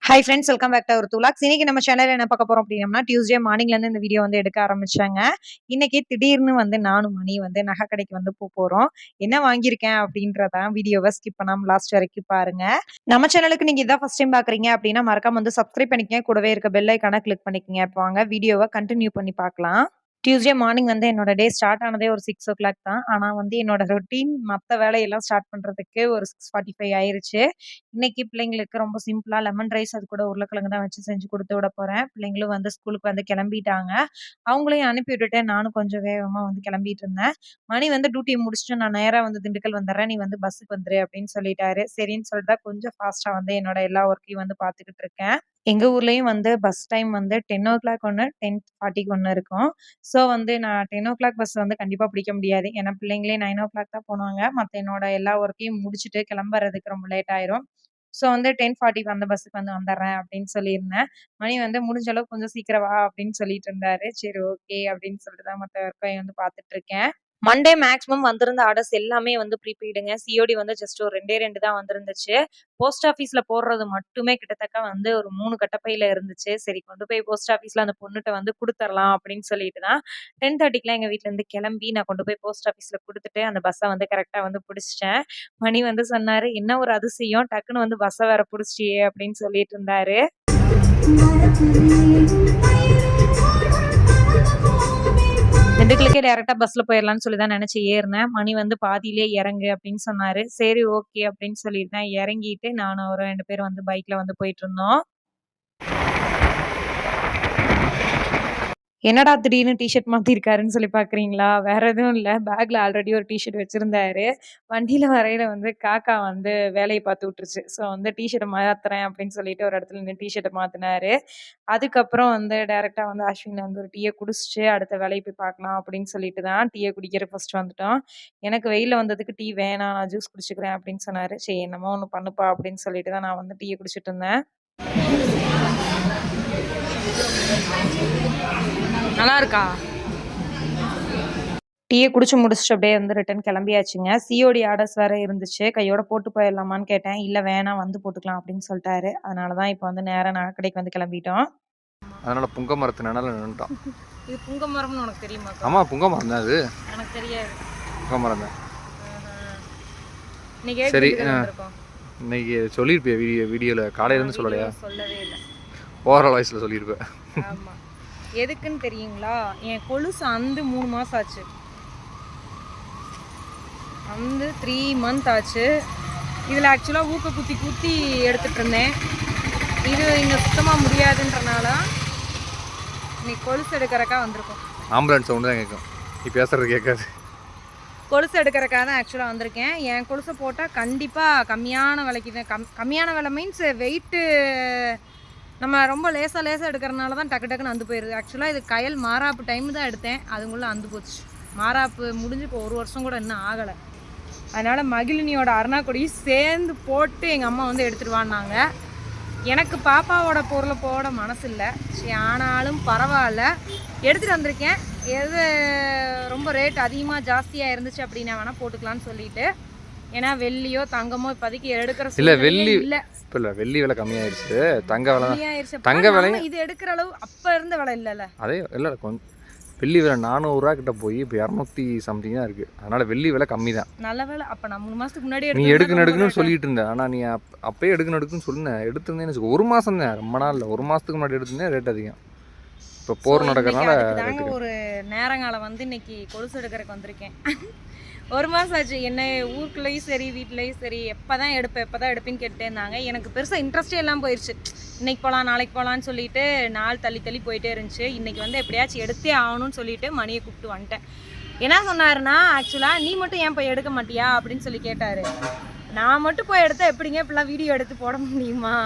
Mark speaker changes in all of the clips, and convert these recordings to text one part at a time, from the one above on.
Speaker 1: Hi friends, welcome back to our துலாக்ஸ். இன்னைக்கு நம்ம சேனல்ல என்ன பார்க்க போறோம் அப்படின்னா, டியூஸ்டே மார்னிங்ல இருந்து இந்த வீடியோ வந்து எடுக்க ஆரம்பிச்சாங்க. இன்னைக்கு திடீர்னு நானும் மணி நகை கடைக்கு போறோம். என்ன வாங்கியிருக்கேன் அப்படின்றத வீடியோவை ஸ்கிப் பண்ணாம லாஸ்ட் வரைக்கும் பாருங்க. நம்ம சேனலுக்கு நீங்க இதான் ஃபர்ஸ்ட் டைம் பாக்குறீங்க அப்படின்னா மறக்காம சப்ஸ்கிரைப் பண்ணிக்கங்க. கூடவே இருக்க பெல் ஐகானை கிளிக் பண்ணிக்கங்க. இப்போ வாங்க வீடியோவை கண்டினியூ பண்ணி பார்க்கலாம். டியூஸ்டே மார்னிங் என்னோட டே ஸ்டார்ட் ஆனதே ஒரு 6:00 தான். ஆனா என்னோட ரொட்டீன் மத்த வேலையெல்லாம் ஸ்டார்ட் பண்றதுக்கு ஒரு 6:45 ஆயிருச்சு. இன்னைக்கு பிள்ளைங்களுக்கு ரொம்ப சிம்பிளா லெமன் ரைஸ் அது கூட உருளைக்கிழங்கு தான் வச்சு செஞ்சு குடுத்து விட போறேன். பிள்ளைங்களும் ஸ்கூலுக்கு கிளம்பிட்டாங்க. அவங்களையும் அனுப்பி விட்டுட்டு நானும் கொஞ்சம் வேகமா கிளம்பிட்டு இருந்தேன். மணி டியூட்டிய முடிச்சுட்டு நான் நேரா திண்டுக்கல் வந்துடுறேன். நீ பஸ்ஸுக்கு வந்துரு அப்படின்னு சொல்லிட்டாரு. சரின்னு சொல்லிட்டு தான் கொஞ்சம் ஃபாஸ்ட்டா என்னோட எல்லா ஒர்க்கையும் பார்த்துக்கிட்டு இருக்கேன். எங்க ஊர்லயும் பஸ் டைம் 10:00 ஒண்ணு, 10:40க்கு ஒண்ணு இருக்கும். ஸோ நான் 10:00 பஸ் கண்டிப்பா பிடிக்க முடியாது. ஏன்னா பிள்ளைங்களே 9:00 தான் போனாங்க. மத்த என்னோட எல்லா ஒர்க்கையும் முடிச்சுட்டு கிளம்புறதுக்கு ரொம்ப லேட் ஆயிரும். ஸோ 10:40 அந்த பஸ்ஸுக்கு வந்துடுறேன் அப்படின்னு சொல்லியிருந்தேன். மணி முடிஞ்ச அளவுக்கு கொஞ்சம் சீக்கிரம் வா அப்படின்னு சொல்லிட்டு இருந்தாரு. சரி ஓகே அப்படின்னு சொல்லிட்டு தான் மத்த ஒர்க்கையும் பார்த்துட்டு இருக்கேன். மண்டே மேக்ஸிமம் வந்திருந்த ஆர்டர்ஸ் எல்லாமே ப்ரீபெய்டுங்க. சிஓடி ஜஸ்ட் ஒரு 2 தான் வந்திருந்துச்சு. போஸ்ட் ஆஃபீஸ்ல போடுறது மட்டுமே கிட்டத்தட்ட ஒரு 3 கட்டப்பையில இருந்துச்சு. சரி கொண்டு போய் போஸ்ட் ஆஃபீஸ்ல அந்த பொண்ணுட்ட குடுத்துறலாம் அப்படின்னு சொல்லிட்டு தான் 10:30க்குலாம் எங்க வீட்ல இருந்து கிளம்பி நான் கொண்டு போய் போஸ்ட் ஆஃபீஸ்ல குடுத்துட்டு அந்த பஸ்ஸ கரெக்ட்டா புடிச்சுட்டேன். மணி சொன்னாரு, "என்ன ஒரு அதிசயம் டக்குன்னு பஸ்ஸ வேற புடிச்சிட்டியே" அப்படின்னு சொல்லிட்டு இருந்தாரு. திண்டுக்கலுக்கே டைரக்டா பஸ்ல போயிடலாம்னு சொல்லி தான் நினைச்சு ஏறினேன். மணி பாதியிலே இறங்கு அப்படின்னு சொன்னாரு. சரி ஓகே அப்படின்னு சொல்லிட்டு தான் இறங்கிட்டு நானும் ஒரு 2 பேரும் பைக்ல போயிட்டு இருந்தோம். என்னடா திடீர்னு டிஷர்ட் மாத்திருக்காருன்னு சொல்லி பாக்குறீங்களா? வேற எதுவும் இல்ல. பேக்ல ஆல்ரெடி ஒரு டிஷர்ட் வச்சிருந்தாரு. வண்டியில வரையில காக்கா வேலைய பார்த்து விட்டுருச்சு. ஸோ டிஷர்ட்ட மாத்துறேன் அப்படின்னு சொல்லிட்டு ஒரு இடத்துல நின்னு டிஷர்ட்ட மாத்துனாரு. அதுக்கப்புறம் டைரக்ட்டா அஸ்வின் ஒரு டீய குடிச்சுட்டு அடுத்த வேலைய போய் பார்க்கலாம் அப்படின்னு சொல்லிட்டு தான் டீய குடிக்கிற ஃபர்ஸ்ட் வந்துட்டோம். எனக்கு வெயில்ல வந்ததுக்கு டீ வேணாம், நான் ஜூஸ் குடிச்சுக்கிறேன் அப்படின்னு சொன்னாரு. சரி என்னமோ ஒண்ணு பண்ணுப்பா அப்படின்னு சொல்லிட்டு தான் நான் டீய குடிச்சிட்டு இருந்தேன். நல்லா இருக்கா? டீய குடிச்சு முடிச்சுட்டு அப்படியே ரிட்டர்ன் கிளம்பியாச்சுங்க. சிஓடி ஆர்டர்ஸ் வேற இருந்துச்சு. கையோட போட்டு போயிடலாமான்னு கேட்டேன். இல்ல வேணாம் போட்டுக்கலாம் அப்படின்னு சொல்லிட்டாரு. அதனால தான் இப்போ நேரா நகை கடைக்கு கிளம்பிட்டோம்.
Speaker 2: அதனால புங்க மரத்து நிழல்ல நின்னுட்டோம்.
Speaker 1: இது புங்க மரம்னு உனக்கு தெரியுமா?
Speaker 2: ஆமா புங்க மரம் தான் அது.
Speaker 1: எனக்கு தெரியாது.
Speaker 2: புங்க மரம் தான்.
Speaker 1: நீங்க
Speaker 2: சரி இன்னைக்கு சொல்லிருப்பே வீடியோல காலையில இருந்து சொல்லலையா?
Speaker 1: சொல்லவே இல்ல.
Speaker 2: ஓவரால் வாய்ஸ்ல சொல்லிருப்பேன்.
Speaker 1: ஆமா. எதுக்குன்னு தெரியுங்களா? என் கொலுசு 3 மாசம் ஆச்சு. 3 மந்த் ஆச்சு. இதில் ஆக்சுவலாக ஊக்க குத்தி எடுத்துட்டு இருந்தேன். இது இங்கே சுத்தமாக முடியாதுன்றனால இன்னைக்கு கொலுசு எடுக்கிறக்கா வந்திருக்கோம்.
Speaker 2: ஆம்புலன்ஸ் சவுண்டு தான் கேட்கும். நீ பேசுறது கேட்காது.
Speaker 1: கொலுசு எடுக்கிறக்காக தான் ஆக்சுவலாக வந்திருக்கேன். என் கொலுசை போட்டால் கண்டிப்பாக கம்மியான விலைக்கு தான் கம்மியான விலை மீன்ஸ் வெயிட்டு நம்ம ரொம்ப லேசாக எடுக்கிறனால தான் டக்குன்னு அந்து போயிடுது. ஆக்சுவலாக இது கயல் மாராப்பு டைம் தான் எடுத்தேன். அதுக்குள்ளே அந்து போச்சு. மாராப்பு முடிஞ்சு இப்போ 1 வருஷம் கூட இன்னும் ஆகலை. அதனால் மகிழினியோட அருணாக்கொடியும் சேர்ந்து போட்டு எங்கள் அம்மா எடுத்துடுவான்னாங்க. எனக்கு பாப்பாவோட பொருளை போட மனசு இல்லை. சரி ஆனாலும் பரவாயில்ல எடுத்துகிட்டு வந்திருக்கேன். எது ரொம்ப ரேட் அதிகமாக ஜாஸ்தியாக இருந்துச்சு அப்படின்னா வேணால் போட்டுக்கலான்னு சொல்லிட்டு. ஏன்னா வெள்ளியோ தங்கமோ இப்போதைக்கு எடுக்கிற
Speaker 2: இல்லை வெள்ளி இல்லை இப்போ இல்லை வெள்ளி விலை கம்மியாயிருச்சு. தங்க விலை தங்க விலை
Speaker 1: இது எடுக்கிற அளவு அப்போ இருந்த விலை இல்லைல்ல.
Speaker 2: அதே இல்லை கொஞ்சம் வெள்ளி விலை 400 கிட்ட போய் இப்போ 200 சம்திங் தான் இருக்குது. அதனால வெள்ளி விலை கம்மி தான்.
Speaker 1: நல்ல வேலை அப்போ நான் 3 மாதத்துக்கு முன்னாடி
Speaker 2: நீ எடுக்கணும்னு சொல்லிட்டு இருந்தேன். ஆனால் நீ அப்பயே எடுக்கணும்னு சொன்னேன். எடுத்துருந்தேன்னு 1 மாதம் தான், ரொம்ப நாள் இல்லை. 1 மாதத்துக்கு முன்னாடி எடுத்துருந்தேன் ரேட் அதிகம். இப்போ போர் நடக்கிறதுனால
Speaker 1: ஒரு நேரங்காலம் இன்னைக்கு கொலுசு எடுக்கிறதுக்கு வந்திருக்கேன். 1 மாதம் ஆச்சு. என்ன ஊருக்குள்ளேயும் சரி வீட்லேயும் சரி எப்போ தான் எடுப்பேன்னு கேட்டே இருந்தாங்க. எனக்கு பெருசாக இன்ட்ரெஸ்டே எல்லாம் போயிடுச்சு. இன்றைக்கி போகலாம் நாளைக்கு போகலான்னு சொல்லிட்டு நாள் தள்ளி போயிட்டே இருந்துச்சு. இன்றைக்கி எப்படியாச்சும் எடுத்தே ஆகணும்னு சொல்லிட்டு மணியை கூப்பிட்டு வந்துட்டேன். என்ன சொன்னாருன்னா, ஆக்சுவலாக நீ மட்டும் ஏன் போய் எடுக்க மாட்டியா அப்படின்னு சொல்லி கேட்டார். நான் மட்டும் போய் எடுத்தால் எப்படிங்க இப்படிலாம் வீடியோ எடுத்து போட முடியுமா?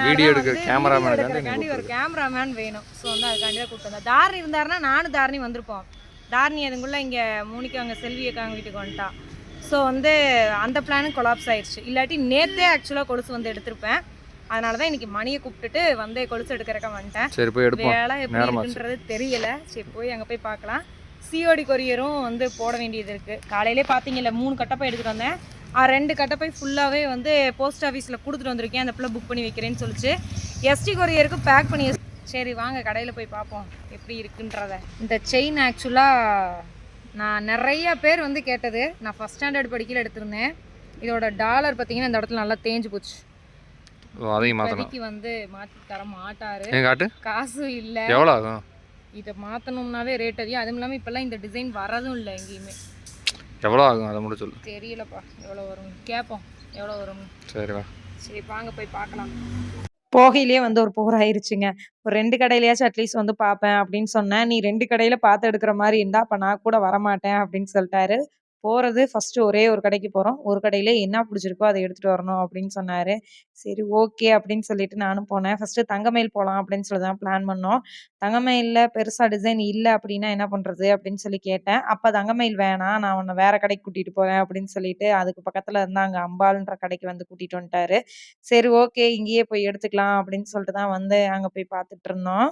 Speaker 2: வீடியோ எடுக்கிறதுக்காண்டி
Speaker 1: ஒரு கேமராமேன் வேணும். ஸோ அதுக்காண்டி தான் கூப்பிட்டு வந்தேன். தாரணி இருந்தாருன்னா நானும் தாரணி வந்திருப்போம். தாரணி அதுக்குள்ளே இங்கே மூணிக்கு அங்கே செல்வி அக்காங்க வீட்டுக்கு வந்துட்டா. ஸோ அந்த பிளானும் கொலாப்ஸ் ஆயிடுச்சு. இல்லாட்டி நேற்றே ஆக்சுவலாக கொலுசு எடுத்திருப்பேன். அதனால தான் இன்றைக்கி மணியை கூப்பிட்டுட்டு கொலுசு எடுக்கிறக்க வந்துட்டேன்.
Speaker 2: சரி போய் எடுப்போம்.
Speaker 1: வேலை எப்படி இருக்குன்றது தெரியல. சரி போய் அங்கே போய் பார்க்கலாம். சிஓடி கொரியரும் போட வேண்டியது இருக்குது. காலையிலே பார்த்தீங்கல்ல 3 கட்டப்பை எடுத்துகிட்டு வந்தேன். 2 கட்டப்பை ஃபுல்லாகவே வந்து போஸ்ட் ஆஃபீஸில் கொடுத்துட்டு வந்திருக்கேன். அந்த பிள்ளை புக் பண்ணி வைக்கிறேன்னு சொல்லிச்சு. எஸ்டி கொரியருக்கு பேக் பண்ணி. சரி வாங்க கடையில் போய் பார்ப்போம் எப்படி இருக்குன்றத. இந்த செயின் ஆக்சுவலாக நான் நிறைய பேர் வந்து கேட்டது. நான் ஃபஸ்ட் ஸ்டாண்டர்ட் படிக்கல எடுத்திருந்தேன். இதோட டாலர் பார்த்தீங்கன்னா இந்த இடத்துல நல்லா தேஞ்சு போச்சு.
Speaker 2: அதையும் மாற்றணும்.
Speaker 1: வந்து மாற்றி தர மாட்டாரு. காசு இல்லை.
Speaker 2: எவ்வளோ ஆகும்?
Speaker 1: இதை மாற்றணும்னாவே ரேட் அதிகம். அதுவும் இல்லாமல் இப்போல்லாம் இந்த டிசைன் வரதும் இல்லை எங்கேயுமே.
Speaker 2: எவ்வளோ ஆகும் அதை மட்டும் சொல்லு.
Speaker 1: தெரியலப்பா எவ்வளோ வரும் கேட்போம். எவ்வளோ வரும்?
Speaker 2: சரிவா.
Speaker 1: சரி வாங்க போய் பார்க்கலாம். போகையிலேயே வந்து ஒரு போர் ஆயிடுச்சுங்க. ஒரு 2 கடையிலையாச்சும் அட்லீஸ்ட் வந்து பார்ப்பேன் அப்படின்னு சொன்னேன். நீ 2 கடையில் பார்த்து எடுக்கிற மாதிரி இருந்தால் அப்போ நான் கூட வரமாட்டேன் அப்படின்னு சொல்லிட்டாரு. போகிறது ஃபஸ்ட்டு ஒரே ஒரு கடைக்கு போகிறோம். ஒரு கடையில் என்ன பிடிச்சிருக்கோ அதை எடுத்துகிட்டு வரணும் அப்படின்னு சொன்னார். சரி ஓகே அப்படின்னு சொல்லிட்டு நானும் போனேன். ஃபஸ்ட்டு தங்கமயில் போகலாம் அப்படின்னு சொல்லி தான் பிளான் பண்ணோம். தங்கமயிலில் பெருசாக டிசைன் இல்லை அப்படின்னா என்ன பண்ணுறது அப்படின்னு சொல்லி கேட்டேன். அப்போ தங்கமயில் வேணாம், நான் உன்னை வேறு கடைக்கு கூட்டிகிட்டு போகிறேன் அப்படின்னு சொல்லிட்டு அதுக்கு பக்கத்தில் இருந்தால் அங்கே அம்பாள்ன்ற கடைக்கு வந்து கூட்டிகிட்டு வந்துட்டாரு. சரி ஓகே இங்கேயே போய் எடுத்துக்கலாம் அப்படின்னு சொல்லிட்டு தான் வந்து அங்கே போய் பார்த்துட்டு இருந்தோம்.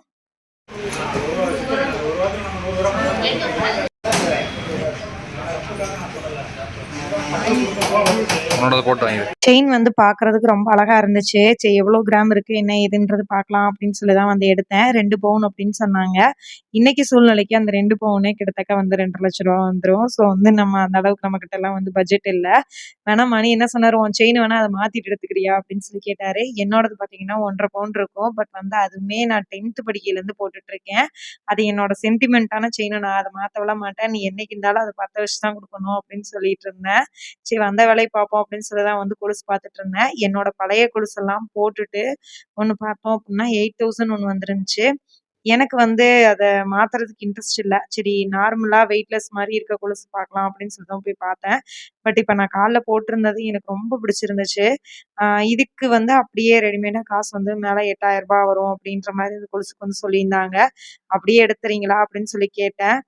Speaker 1: செயின் வந்து பார்க்கறதுக்கு ரொம்ப அழகா இருந்துச்சு. சரி எவ்வளோ கிராம் இருக்கு என்ன ஏதுன்றது பார்க்கலாம் அப்படின்னு சொல்லி தான் வந்து எடுத்தேன். 2 பவுன் அப்படின்னு சொன்னாங்க. இன்னைக்கு சூழ்நிலைக்கு அந்த 2 பவுனே கிட்டத்தட்ட வந்து 2.5 லட்ச ரூபா வந்துடும். ஸோ வந்து நம்ம அந்த அளவுக்கு நம்ம கிட்ட எல்லாம் வந்து பட்ஜெட் இல்லை. வேணா மணி என்ன சொன்னார், உன் செயின் வேணா அதை மாத்திட்டு எடுத்துக்கிறியா அப்படின்னு சொல்லி கேட்டாரு. என்னோடது பார்த்தீங்கன்னா 1.5 பவுன் இருக்கும். பட் வந்து அதுவுமே நான் 10th படிக்கையிலேருந்து போட்டுட்டு இருக்கேன். அது என்னோட சென்டிமெண்ட்டான செயின். நான் அதை மாற்றவெல்லாம் மாட்டேன். நீ என்னைக்கு இருந்தாலும் அதை 10 வச்சு தான் கொடுக்கணும் அப்படின்னு சொல்லிட்டு இருந்தேன். சரி வந்த வேலையை பார்ப்போம் அப்படின்னு சொல்லி தான் வந்து கொலுசு பார்த்துட்டு இருந்தேன். என்னோட பழைய கொலுசெல்லாம் போட்டுட்டு ஒன்று பார்த்தோம் அப்படின்னா 8000 ஒன்று வந்துருந்துச்சு. எனக்கு வந்து அதை மாத்துறதுக்கு இன்ட்ரெஸ்ட் இல்லை. சரி நார்மலாக வெயிட்லெஸ் மாதிரி இருக்க கொலுசு பார்க்கலாம் அப்படின்னு சொல்லி தான் போய் பார்த்தேன். பட் இப்போ நான் காலில் போட்டிருந்தது எனக்கு ரொம்ப பிடிச்சிருந்துச்சு. இதுக்கு வந்து அப்படியே ரெடிமேடாக காசு வந்து மேலே 8000 ரூபாய் வரும் அப்படின்ற மாதிரி இந்த கொலுசுக்கு வந்து சொல்லியிருந்தாங்க. அப்படியே எடுத்துறீங்களா அப்படின்னு சொல்லி கேட்டேன்.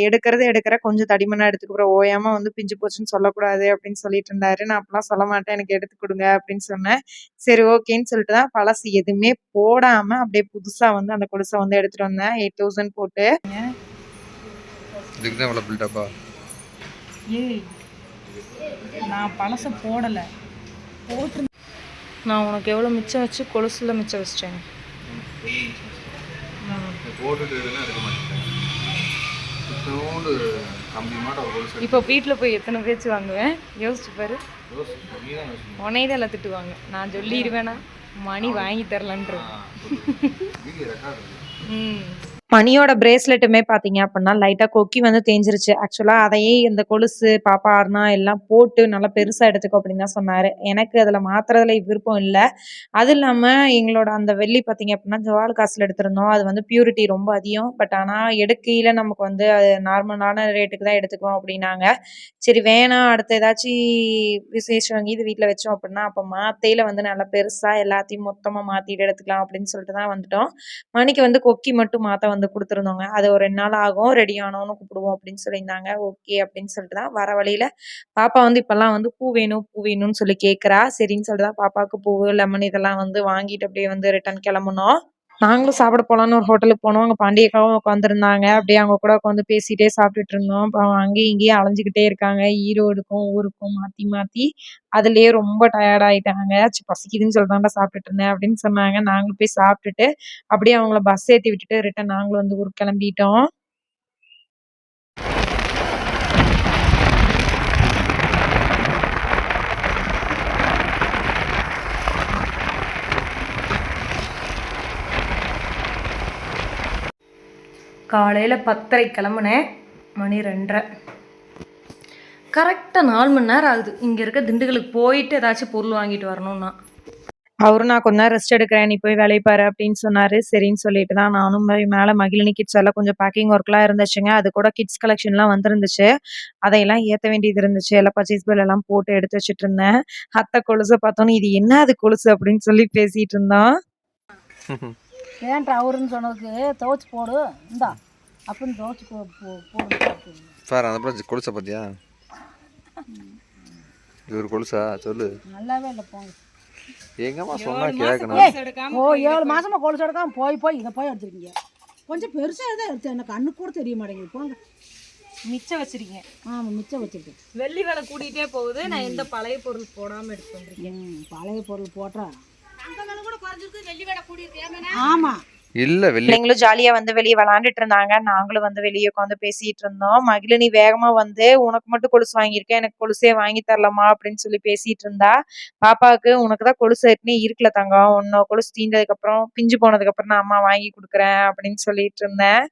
Speaker 1: எடுக்கிற கொஞ்சம் தடிமனா எடுத்துக்கப்புறம் ஓயாம வந்து பிஞ்சு போச்சுன்னு சொல்லக்கூடாது அப்படின்னு சொல்லிட்டு இருந்தாரு. நான் அப்பெல்லாம் சொல்ல மாட்டேன், எனக்கு எடுத்து கொடுங்க அப்படின்னு சொன்னேன். சரி ஓகேன்னு சொல்லிட்டு தான் பழசு எதுவுமே போடாம அப்படியே புதுசா வந்து அந்த கொலுசை வந்து எடுத்துட்டு வந்தேன் 8000 போட்டு. நான் பழச போடல, போட்டு நான் உனக்கு எவ்வளோ மிச்சம் வச்சு கொலுசுல மிச்சம் வச்சிட்டேன். இப்போ வீட்டில் போய் எத்தனை பேச்சு வாங்குவேன் யோசிச்சு பாரு. உனைதான் எல்லாம் திட்டுவாங்க. நான் சொல்லிடுவேனா மணி வாங்கி தரலன்ற. மணியோட பிரேஸ்லெட்டுமே பார்த்தீங்க அப்படின்னா லைட்டாக கொக்கி வந்து தேஞ்சிருச்சு. ஆக்சுவலாக அதையே இந்த கொலுசு பாப்பா அருணா எல்லாம் போட்டு நல்லா பெருசாக எடுத்துக்கோ அப்படின்னு தான் சொன்னார். எனக்கு அதில் மாத்துறதுல விருப்பம் இல்லை. அது இல்லாமல் எங்களோட அந்த வெள்ளி பார்த்தீங்க அப்படின்னா ஜவால் காசில் எடுத்திருந்தோம். அது வந்து பியூரிட்டி ரொம்ப அதிகம். பட் ஆனால் எடுக்கையில் நமக்கு வந்து அது நார்மலான ரேட்டுக்கு தான் எடுத்துக்குவோம் அப்படின்னாங்க. சரி வேணாம், அடுத்த ஏதாச்சும் விசேஷம் வாங்கி இது வீட்டில் வச்சோம் அப்படின்னா அப்போ மாத்தையில் வந்து நல்லா பெருசாக எல்லாத்தையும் மொத்தமாக மாற்றிட்டு எடுத்துக்கலாம் அப்படின்னு சொல்லிட்டு தான் வந்துட்டோம். மணிக்கு வந்து கொக்கி மட்டும் மாற்ற வந்து கொடுத்துருந்தோங்க. அது ஒரு 2 நாள் ஆகும், ரெடி ஆனோன்னு கூப்பிடுவோம் அப்படின்னு சொல்லியிருந்தாங்க. ஓகே அப்படின்னு சொல்லிட்டு தான் வர வழியில பாப்பா வந்து இப்பெல்லாம் வந்து பூ வேணும்னு சொல்லி கேட்குறா. சரின்னு சொல்லிட்டு தான் பாப்பாவுக்கு பூ லெமன் இதெல்லாம் வந்து வாங்கிட்டு அப்படியே வந்து ரிட்டர்ன் கிளம்புனோம். நாங்களும் சாப்பிட போகலான்னு ஒரு ஹோட்டலுக்கு போனோம். அங்கே பாண்டியக்காவும் உட்காந்துருந்தாங்க. அப்படியே அவங்க கூட உட்காந்து பேசிகிட்டே சாப்பிட்டுட்டு இருந்தோம். அப்புறம் அங்கேயும் இங்கேயும் அலைஞ்சிக்கிட்டே இருக்காங்க. ஈரோடுக்கும் ஊருக்கும் மாற்றி மாற்றி. அதுலேயே ரொம்ப டயர்ட் ஆகிட்டாங்க. பசிக்குதுன்னு சொல்லிட்டாண்டா சாப்பிட்டுட்டு இருந்தேன் அப்படின்னு சொன்னாங்க. நாங்களும் போய் சாப்பிட்டுட்டு அப்படியே அவங்கள பஸ் ஏற்றி விட்டுட்டு ரிட்டன் நாங்களும் வந்து ஊருக்கு கிளம்பிட்டோம். காலையில் 10:30 கிளம்புனேன். மணி 2:30. கரெக்டாக 4 மணி நேரம் ஆகுது இங்கே இருக்க திண்டுக்கலுக்கு போயிட்டு ஏதாச்சும் பொருள் வாங்கிட்டு வரணும்னா. அவரும் நான் கொஞ்ச நேரம் ரெஸ்ட் எடுக்கிறேன், நீ போய் வேலையை பாரு அப்படின்னு சொன்னார். சரின்னு சொல்லிட்டு தான் நானும் மேலே மகிழினி கிட்ஸ் எல்லாம் கொஞ்சம் பேக்கிங் ஒர்க்லாம் இருந்துச்சுங்க. அது கூட கிட்ஸ் கலெக்ஷன்லாம் வந்துருந்துச்சு. அதையெல்லாம் ஏற்ற வேண்டியது இருந்துச்சு. எல்லாம் பர்ச்சேஸ் பில் எல்லாம் போட்டு எடுத்து வச்சுட்டு இருந்தேன். அத்தை கொலுசை பார்த்தோன்னே இது என்ன அது கொலுசு அப்படின்னு சொல்லி பேசிகிட்டு இருந்தோம்.
Speaker 3: ஏன்டா அவருன்னு சொன்னதுக்கு துவைச்சு போடு இந்தா அப்படின்னு துவைச்சு போடு
Speaker 2: சார். அந்த அப்புறம் கொலுசை பார்த்தியா? இது ஒரு கொலுசா சொல்லு.
Speaker 3: நல்லாவே இல்லை போங்க.
Speaker 2: எங்கம்மா சொன்னா கேட்கணும்.
Speaker 3: 7 மாசமா கொலுசு எடுக்காம போய் இதை போய் எடுத்துருக்கீங்க. கொஞ்சம் பெருசாக தான் எடுத்தேன், எனக்கு கண்ணு கூட தெரிய மாட்டேங்குது. போங்க
Speaker 1: மிச்சம் வச்சிருக்கீங்க.
Speaker 3: ஆமாம் மிச்சம் வச்சுருக்கேன்.
Speaker 1: வெள்ளி விலை கூட்டிகிட்டே போகுது. நான் எந்த பழைய பொருள் போடாமல் எடுத்து வந்திருக்கேன்.
Speaker 3: பழைய பொருள் போட்டா ஆமாம்.
Speaker 2: இல்லை வெள்ளி
Speaker 1: பிள்ளைங்களும் ஜாலியா வந்து வெளியே விளையாண்டுட்டு இருந்தாங்க. நாங்களும் வந்து வெளியே உட்காந்து பேசிட்டு இருந்தோம். மகிழினி வேகமா வந்து உனக்கு மட்டும் கொலுசு வாங்கியிருக்கேன், எனக்கு கொலுசே வாங்கி தரலாமா அப்படின்னு சொல்லி பேசிட்டு இருந்தா. பாப்பாவுக்கு உனக்கு தான் கொலுசு ஏற்கனவே இருக்குல்ல தங்கம், உன்னோட கொலுசு தீந்ததுக்கு அப்புறம் பிஞ்சு போனதுக்கு அப்புறம் நான் அம்மா வாங்கி கொடுக்குறேன் அப்படின்னு சொல்லிட்டு இருந்தேன்.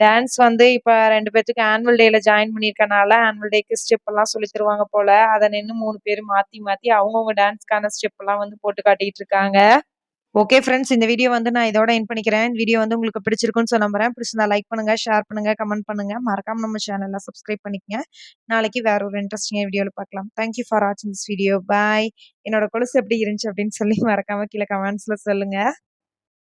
Speaker 1: டான்ஸ் வந்து இப்ப 2 பேத்துக்கு ஆனுவல் டேல ஜாயின் பண்ணியிருக்கனால ஆனுவல் டேக்கு ஸ்டெப் எல்லாம் சொல்லி தருவாங்க போல. அதை நின்று 3 பேரும் மாத்தி மாத்தி அவங்கவுங்க டான்ஸ்க்கான ஸ்டெப் எல்லாம் வந்து போட்டு காட்டிட்டு இருக்காங்க. ஓகே ஃப்ரெண்ட்ஸ், இந்த வீடியோ வந்து நான் இதோட எண்ட் பண்ணிக்கிறேன். இந்த வீடியோ வந்து உங்களுக்கு பிடிச்சிருக்குன்னு சொல்ல நம்புறேன். பிடிச்சிருந்தா லைக் பண்ணுங்க, ஷேர் பண்ணுங்க, கமெண்ட் பண்ணுங்க. மறக்காம நம்ம சேனலை சப்ஸ்கிரைப் பண்ணிக்கங்க. நாளைக்கு வேற ஒரு இன்ட்ரெஸ்டிங் வீடியோல பார்க்கலாம். தேங்க்யூ ஃபார் வாட்சிங் திஸ் வீடியோ. பாய். என்னோட கொலுசு எப்படி இருந்துச்சு அப்படின்னு சொல்லி மறக்காம கீழே கமெண்ட்ஸ்ல சொல்லுங்க.